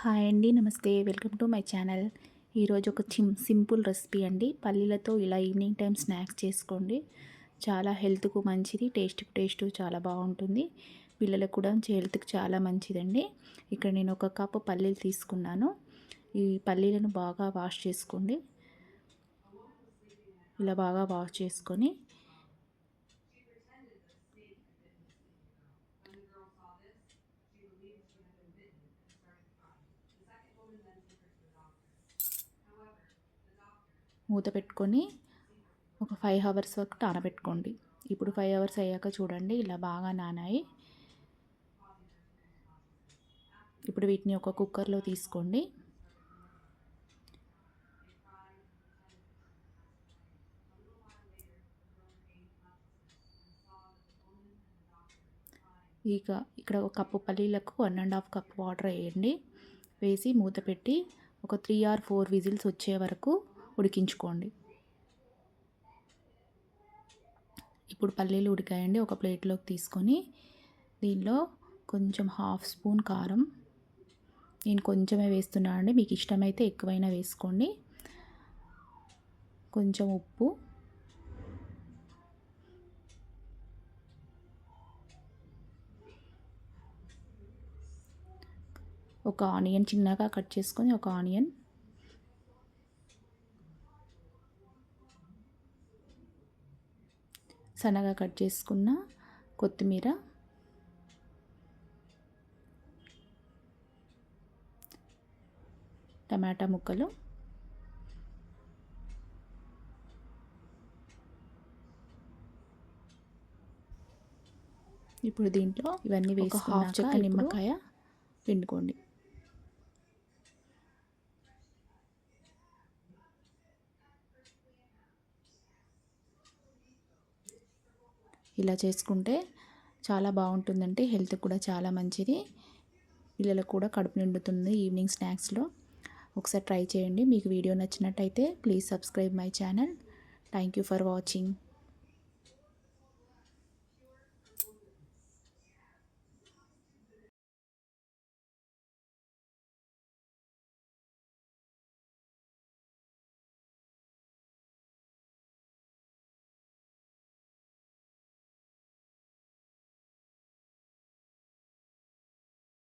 Hi అండి, నమస్తే. Welcome to my channel. ఈరోజు ఒక సింపుల్ రెసిపీ అండి. పల్లీలతో ఇలా ఈవినింగ్ టైం స్నాక్స్ చేసుకోండి. చాలా హెల్త్కు మంచిది, టేస్ట్ చాలా బాగుంటుంది. పిల్లలకు కూడా హెల్త్కి చాలా మంచిదండి. ఇక్కడ నేను ఒక కప్పు పల్లీలు తీసుకున్నాను. ఈ పల్లీలను బాగా వాష్ చేసుకోండి. ఇలా బాగా వాష్ చేసుకొని మూత పెట్టుకొని ఒక 5 అవర్స్ వరకు నానబెట్టుకోండి. ఇప్పుడు 5 అవర్స్ అయ్యాక చూడండి, ఇలా బాగా నానాయి. ఇప్పుడు వీటిని ఒక కుక్కర్లో తీసుకోండి. ఇక్కడ ఒక కప్పు పల్లీలకు 1.5 కప్ వాటర్ వేయండి. వేసి మూత పెట్టి ఒక 3 or 4 విజిల్స్ వచ్చే వరకు ఉడికించుకోండి. ఇప్పుడు పల్లీలు ఉడికాయండి. ఒక ప్లేట్లోకి తీసుకొని దీనిలో కొంచెం 1/2 స్పూన్ కారం, నేను కొంచెమే వేస్తున్నాను అండి, మీకు ఇష్టమైతే ఎక్కువైనా వేసుకోండి. కొంచెం ఉప్పు, ఒక ఆనియన్ చిన్నగా కట్ చేసుకొని ఒక ఆనియన్, సన్నగా కట్ చేసుకున్న కొత్తిమీర, టమాటా ముక్కలు, ఇప్పుడు దీంట్లో ఇవన్నీ వేసి 1/2 చెక్క నిమ్మకాయ పిండుకోండి. ఇలా చేసుకుంటే చాలా బాగుంటుందంటే హెల్త్ కూడా చాలా మంచిది. పిల్లలకు కూడా కడుపు నిండుతుంది ఈవినింగ్ స్నాక్స్లో. ఒకసారి ట్రై చేయండి. మీకు వీడియో నచ్చినట్టయితే please subscribe my channel. Thank you for watching.